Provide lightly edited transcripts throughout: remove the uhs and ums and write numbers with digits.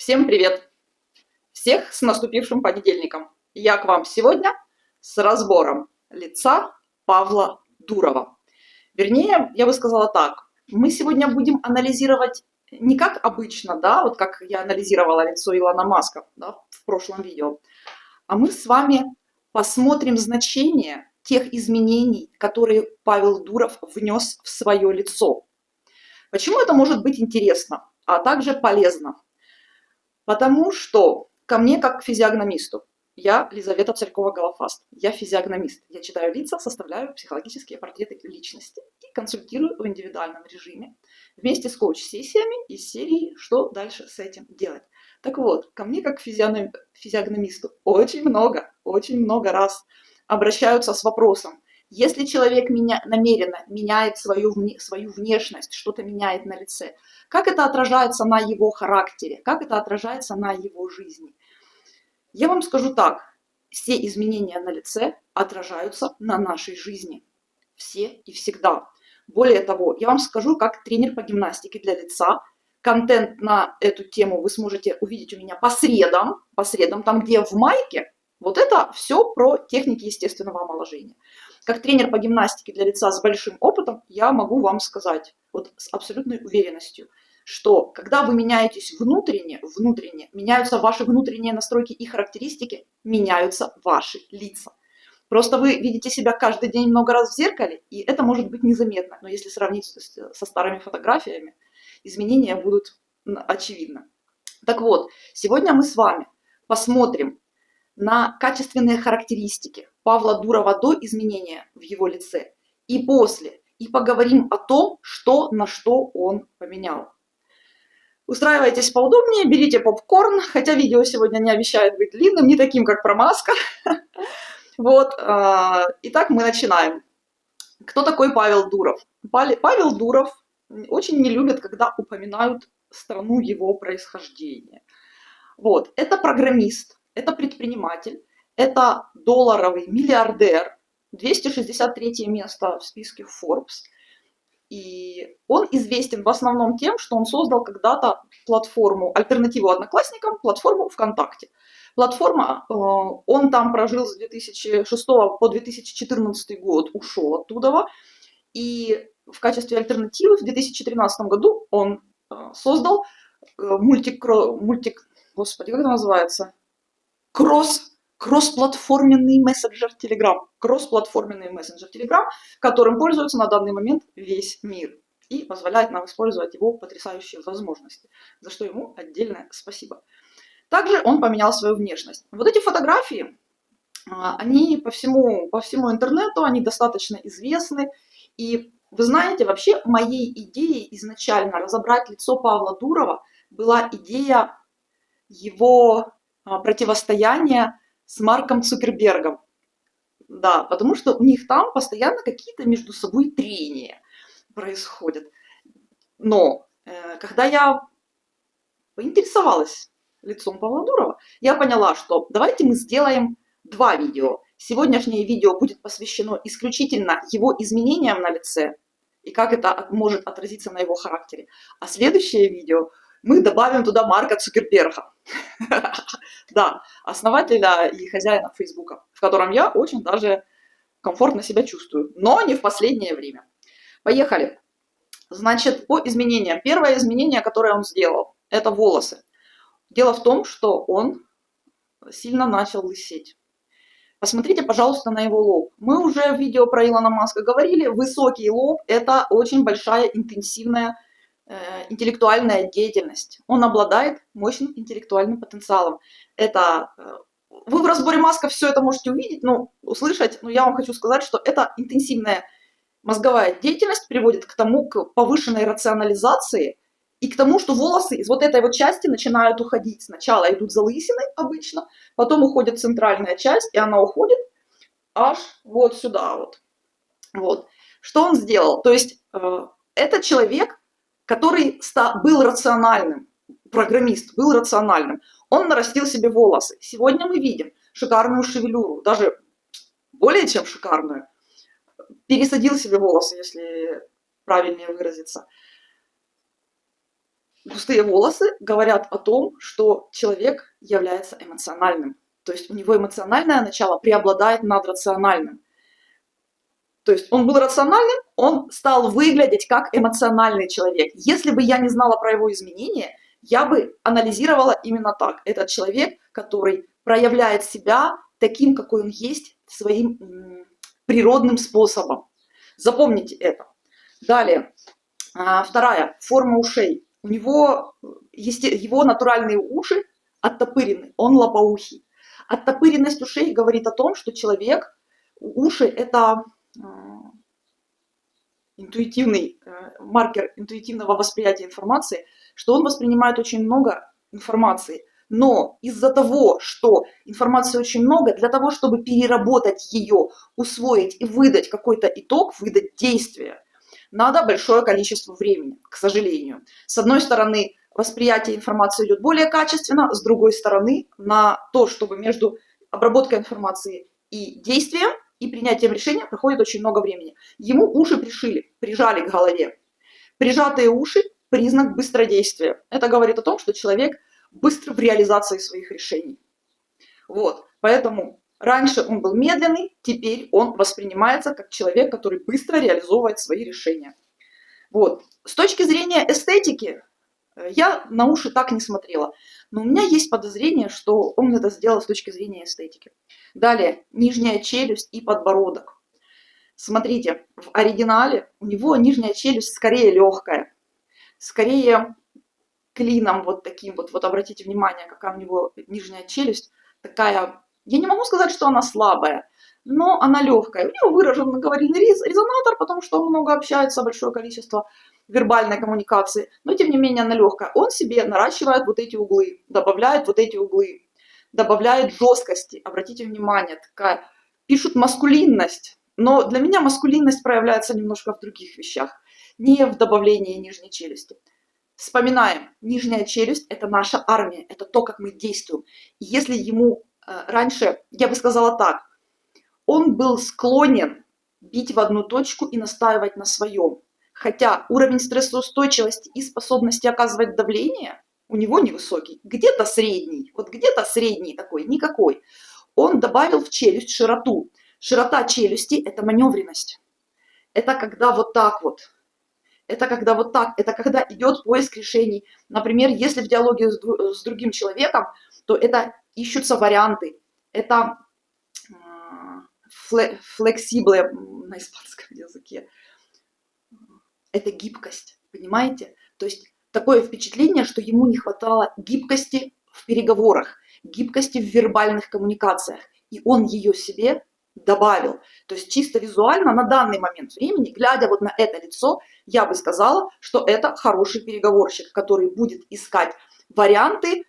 Всем привет! Всех с наступившим понедельником! Я к вам сегодня с разбором лица Павла Дурова. Вернее, я бы сказала так, мы сегодня будем анализировать не как обычно, да, вот как я анализировала лицо Илона Маска, да, в прошлом видео, а мы с вами посмотрим значение тех изменений, которые Павел Дуров внес в свое лицо. Почему это может быть интересно, а также полезно? Потому что ко мне, как к физиогномисту, я Лизавета Царькова-Голофаст, я физиогномист, я читаю лица, составляю психологические портреты личности и консультирую в индивидуальном режиме вместе с коуч-сессиями из серии «Что дальше с этим делать?». Так вот, ко мне, как к физиогномисту, очень много раз обращаются с вопросом: если человек намеренно меняет свою внешность, что-то меняет на лице, как это отражается на его характере, как это отражается на его жизни? Я вам скажу так, все изменения на лице отражаются на нашей жизни. Все и всегда. Более того, я вам скажу, как тренер по гимнастике для лица, контент на эту тему вы сможете увидеть у меня по средам, там где в майке, вот это все про техники естественного омоложения. Как тренер по гимнастике для лица с большим опытом, я могу вам сказать вот с абсолютной уверенностью, что когда вы меняетесь внутренне, меняются ваши внутренние настройки и характеристики, меняются ваши лица. Просто вы видите себя каждый день много раз в зеркале, и это может быть незаметно. Но если сравнить со старыми фотографиями, изменения будут очевидны. Так вот, сегодня мы с вами посмотрим на качественные характеристики Павла Дурова до изменения в его лице и после, и поговорим о том, что на что он поменял. Устраивайтесь поудобнее, берите попкорн, хотя видео сегодня не обещает быть длинным, не таким, как про Маска. Вот, итак, мы начинаем. Кто такой Павел Дуров? Павел Дуров очень не любит, когда упоминают страну его происхождения. Вот, это программист, это предприниматель, это долларовый миллиардер, 263 место в списке Forbes. И он известен в основном тем, что он создал когда-то платформу, альтернативу Одноклассникам, платформу ВКонтакте. Платформа, он там прожил с 2006 по 2014 год, ушел оттуда. И в качестве альтернативы в 2013 году он создал господи, как это называется? Кроссплатформенный мессенджер Telegram. Кроссплатформенный мессенджер Telegram, которым пользуется на данный момент весь мир. И позволяет нам использовать его потрясающие возможности, за что ему отдельное спасибо. Также он поменял свою внешность. Вот эти фотографии, они по всему интернету, они достаточно известны. И вы знаете, вообще моей идеей изначально разобрать лицо Павла Дурова была идея его противостояния с Марком Цукербергом. Да, потому что у них там постоянно какие-то между собой трения происходят. Но когда я поинтересовалась лицом Павла Дурова, я поняла, что давайте мы сделаем два видео. Сегодняшнее видео будет посвящено исключительно его изменениям на лице и как это может отразиться на его характере. А следующее видео мы добавим туда Марка Цукерберга. Да, основателя и хозяина Фейсбука, в котором я очень даже комфортно себя чувствую, но не в последнее время. Поехали. Значит, по изменениям. Первое изменение, которое он сделал, это волосы. Дело в том, что он сильно начал лысеть. Посмотрите, пожалуйста, на его лоб. Мы уже в видео про Илона Маска говорили, высокий лоб – это очень большая интенсивная интеллектуальная деятельность. Он обладает мощным интеллектуальным потенциалом. Это вы в разборе Маска все это можете увидеть, услышать, но я вам хочу сказать, что эта интенсивная мозговая деятельность приводит к повышенной рационализации и к тому, что волосы из вот этой вот части начинают уходить. Сначала идут залысины обычно, потом уходит центральная часть, и она уходит аж вот сюда вот. Что он сделал? То есть это человек, который был рациональным, программист, был рациональным. Он нарастил себе волосы. Сегодня мы видим шикарную шевелюру, даже более чем шикарную. Пересадил себе волосы, если правильнее выразиться. густые волосы говорят о том, что человек является эмоциональным. То есть у него эмоциональное начало преобладает над рациональным. То есть он был рациональным, он стал выглядеть как эмоциональный человек. Если бы я не знала про его изменения, я бы анализировала именно так. Это человек, который проявляет себя таким, какой он есть, своим природным способом. Запомните это. Далее, вторая форма ушей. У него его натуральные уши оттопырены, он лопоухий. Оттопыренность ушей говорит о том, что человек, уши это интуитивный маркер интуитивного восприятия информации, что он воспринимает очень много информации. Но из-за того, что информации очень много, для того, чтобы переработать ее, усвоить и выдать какой-то итог, выдать действие, надо большое количество времени, к сожалению. С одной стороны, восприятие информации идет более качественно, с другой стороны, на то, чтобы между обработкой информации и действием, и принятием решения проходит очень много времени. Ему уши прижали к голове. Прижатые уши – признак быстродействия. Это говорит о том, что человек быстр в реализации своих решений. Вот, поэтому раньше он был медленный, теперь он воспринимается как человек, который быстро реализовывает свои решения. Вот, с точки зрения эстетики, я на уши так не смотрела, но у меня есть подозрение, что он это сделал с точки зрения эстетики. Далее, нижняя челюсть и подбородок. Смотрите, в оригинале у него нижняя челюсть скорее легкая, скорее клином вот таким вот. Вот обратите внимание, какая у него нижняя челюсть такая. Я не могу сказать, что она слабая, но она легкая. У него выражен говорильный резонатор, потому что он много общается, большое количество вербальной коммуникации, но тем не менее она легкая. Он себе наращивает вот эти углы, добавляет вот эти углы, добавляет жесткости. Обратите внимание, такая, пишут маскулинность, но для меня маскулинность проявляется немножко в других вещах, не в добавлении нижней челюсти. Вспоминаем, нижняя челюсть – это наша армия, это то, как мы действуем. И если ему раньше, я бы сказала так, он был склонен бить в одну точку и настаивать на своем. Хотя уровень стрессоустойчивости и способности оказывать давление у него невысокий, где-то средний, вот где-то средний такой, никакой. Он добавил в челюсть широту. Широта челюсти – это маневренность. Это когда вот так вот. Это когда вот так, это когда идет поиск решений. Например, если в диалоге с другим человеком, то это ищутся варианты. Это флексибле на испанском языке. Это гибкость, понимаете? То есть такое впечатление, что ему не хватало гибкости в переговорах, гибкости в вербальных коммуникациях. И он ее себе добавил. То есть чисто визуально на данный момент времени, глядя вот на это лицо, я бы сказала, что это хороший переговорщик, который будет искать варианты,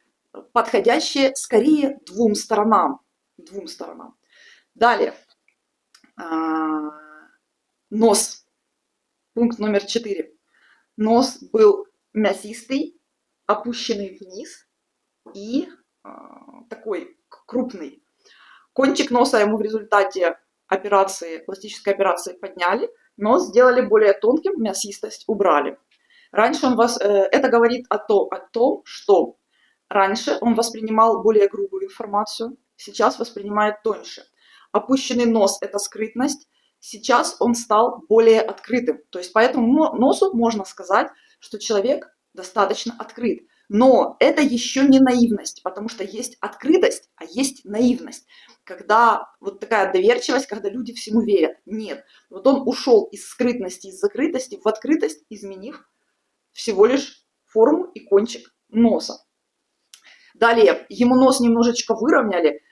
подходящие скорее двум сторонам. Далее. Нос. Пункт номер 4. Нос был мясистый, опущенный вниз и такой крупный. Кончик носа ему в результате операции, пластической операции подняли, нос сделали более тонким, мясистость убрали. Раньше это говорит о том, что раньше он воспринимал более грубую информацию, сейчас воспринимает тоньше. Опущенный нос – это скрытность, сейчас он стал более открытым. То есть по этому носу можно сказать, что человек достаточно открыт. Но это еще не наивность, потому что есть открытость, а есть наивность. Когда вот такая доверчивость, когда люди всему верят. Нет. Вот он ушел из скрытности, из закрытости в открытость, изменив всего лишь форму и кончик носа. Далее, ему нос немножечко выровняли,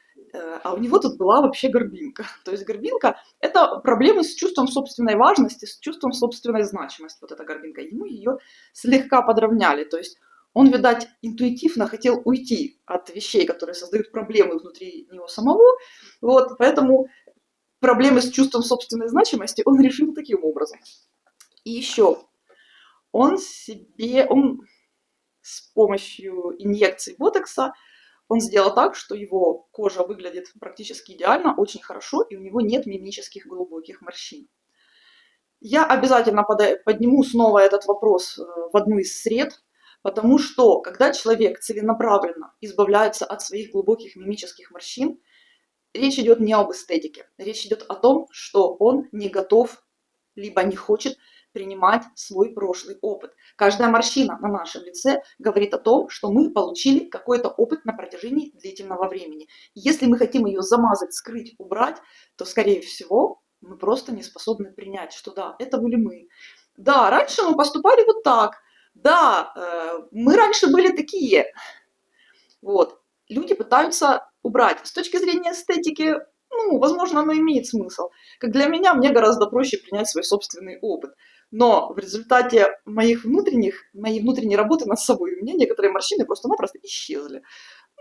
а у него тут была вообще горбинка. То есть горбинка – это проблемы с чувством собственной важности, с чувством собственной значимости. Вот эта горбинка. Ему ее слегка подровняли. То есть он, видать, интуитивно хотел уйти от вещей, которые создают проблемы внутри него самого. Вот, поэтому проблемы с чувством собственной значимости он решил таким образом. И еще он с помощью инъекций ботокса он сделал так, что его кожа выглядит практически идеально, очень хорошо, и у него нет мимических глубоких морщин. Я обязательно подниму снова этот вопрос в одну из сред, Потому что, когда человек целенаправленно избавляется от своих глубоких мимических морщин, речь идет не об эстетике, речь идет о том, что он не готов, либо не хочет принимать свой прошлый опыт. Каждая морщина на нашем лице говорит о том, что мы получили какой-то опыт на протяжении длительного времени. Если мы хотим ее замазать, скрыть, убрать, то, скорее всего, мы просто не способны принять, что да, это были мы. Да, раньше мы поступали вот так. Да, мы раньше были такие. Вот. Люди пытаются убрать. С точки зрения эстетики, ну, возможно, оно имеет смысл. Как для меня, мне гораздо проще принять свой собственный опыт. Но в результате моей внутренней работы над собой, у меня некоторые морщины просто-напросто исчезли.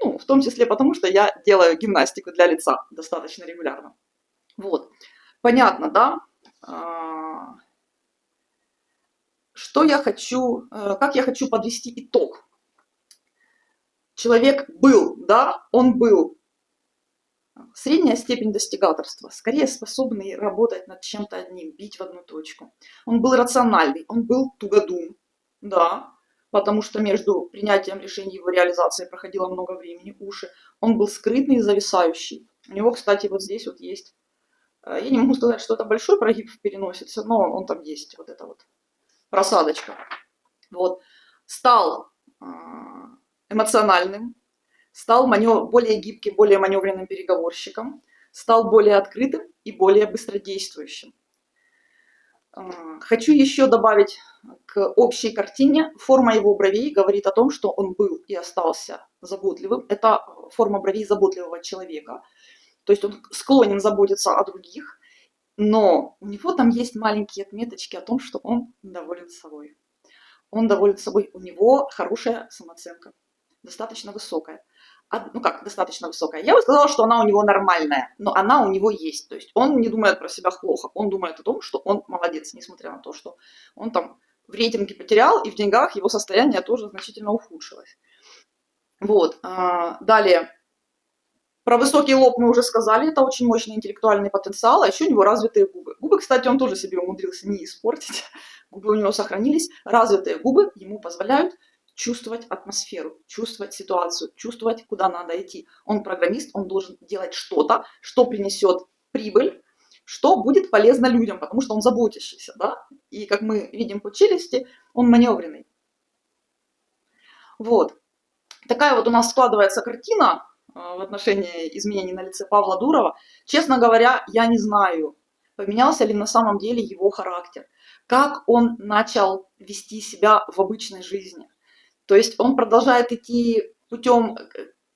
Ну, в том числе потому, что я делаю гимнастику для лица достаточно регулярно. Вот. Понятно, да? Что я хочу, как я хочу подвести итог. Человек был, да, он был. Средняя степень достигаторства, скорее способный работать над чем-то одним, бить в одну точку. Он был рациональный, он был тугодум, да, потому что между принятием решений и его реализацией проходило много времени, уши. Он был скрытный и зависающий. У него, кстати, вот здесь вот есть, я не могу сказать, что это большой прогиб в переносице, но он там есть, вот эта вот просадочка. Вот. Стал эмоциональным, стал более гибким, более маневренным переговорщиком, стал более открытым и более быстродействующим. Хочу еще добавить к общей картине. Форма его бровей говорит о том, что он был и остался заботливым. Это форма бровей заботливого человека. То есть он склонен заботиться о других, но у него там есть маленькие отметочки о том, что он доволен собой. Он доволен собой, у него хорошая самооценка, достаточно высокая. Ну как, достаточно высокая. Я бы сказала, что она у него нормальная, но она у него есть. То есть он не думает про себя плохо, он думает о том, что он молодец, несмотря на то, что он там в рейтинге потерял, и в деньгах его состояние тоже значительно ухудшилось. Вот. Далее. Про высокий лоб мы уже сказали, это очень мощный интеллектуальный потенциал, а еще у него развитые губы. Губы, кстати, он тоже себе умудрился не испортить, губы у него сохранились. Развитые губы ему позволяют чувствовать атмосферу, чувствовать ситуацию, чувствовать, куда надо идти. Он программист, он должен делать что-то, что принесет прибыль, что будет полезно людям, потому что он заботящийся, да? И как мы видим по челюсти, он маневренный. Вот. Такая вот у нас складывается картина в отношении изменений на лице Павла Дурова. Честно говоря, я не знаю, поменялся ли на самом деле его характер, как он начал вести себя в обычной жизни. То есть он продолжает идти путем,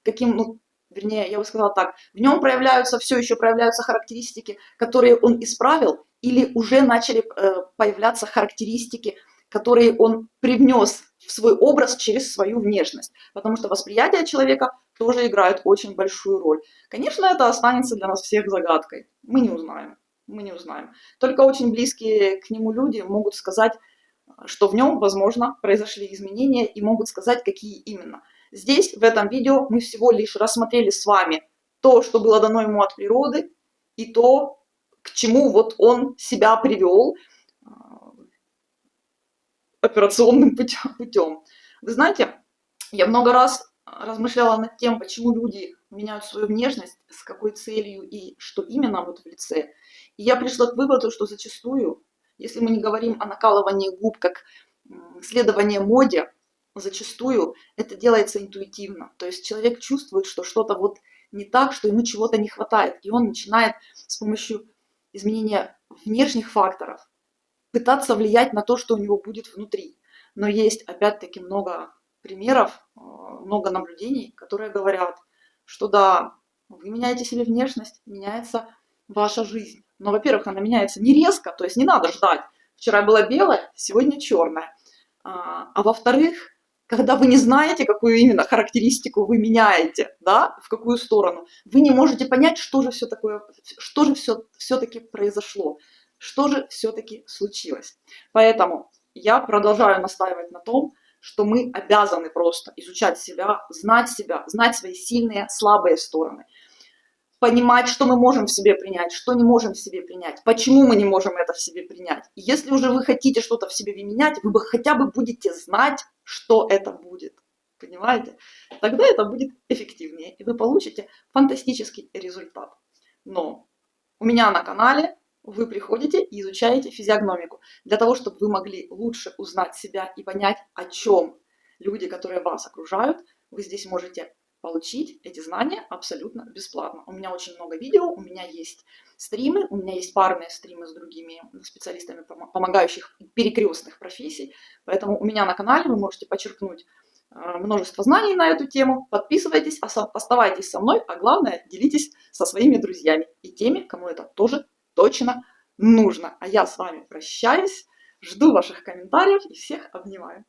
каким, ну, вернее, я бы сказала так, в нем все еще проявляются характеристики, которые он исправил, или уже начали появляться характеристики, которые он привнес в свой образ через свою внешность. Потому что восприятие человека тоже играет очень большую роль. Конечно, это останется для нас всех загадкой. Мы не узнаем. Мы не узнаем. Только очень близкие к нему люди могут сказать, что в нем, возможно, произошли изменения, и могут сказать, какие именно. Здесь, в этом видео, мы всего лишь рассмотрели с вами то, что было дано ему от природы, и то, к чему вот он себя привел операционным путем. Вы знаете, я много раз размышляла над тем, почему люди меняют свою внешность, с какой целью и что именно вот в лице. И я пришла к выводу, что зачастую, если мы не говорим о накалывании губ как следование моде, зачастую это делается интуитивно. То есть человек чувствует, что что-то вот не так, что ему чего-то не хватает. И он начинает с помощью изменения внешних факторов пытаться влиять на то, что у него будет внутри. Но есть, опять-таки, много примеров, много наблюдений, которые говорят, что да, вы меняете себе внешность, меняется ваша жизнь. Но, во-первых, она меняется не резко, то есть не надо ждать. Вчера была белая, сегодня черная. А во-вторых, когда вы не знаете, какую именно характеристику вы меняете, да, в какую сторону, вы не можете понять, что же все-таки произошло, что же все-таки случилось. Поэтому я продолжаю настаивать на том, что мы обязаны просто изучать себя, знать свои сильные, слабые стороны. понимать, что мы можем в себе принять, что не можем в себе принять, почему мы не можем это в себе принять. И если уже вы хотите что-то в себе менять, вы бы хотя бы будете знать, что это будет. Понимаете? Тогда это будет эффективнее, и вы получите фантастический результат. Но у меня на канале вы приходите и изучаете физиогномику для того, чтобы вы могли лучше узнать себя и понять, о чем люди, которые вас окружают, вы здесь можете получить эти знания абсолютно бесплатно. У меня очень много видео, у меня есть стримы, у меня есть парные стримы с другими специалистами, помогающих перекрестных профессий. Поэтому у меня на канале вы можете подчеркнуть множество знаний на эту тему. Подписывайтесь, оставайтесь со мной, а главное, делитесь со своими друзьями и теми, кому это тоже точно нужно. А я с вами прощаюсь, жду ваших комментариев и всех обнимаю.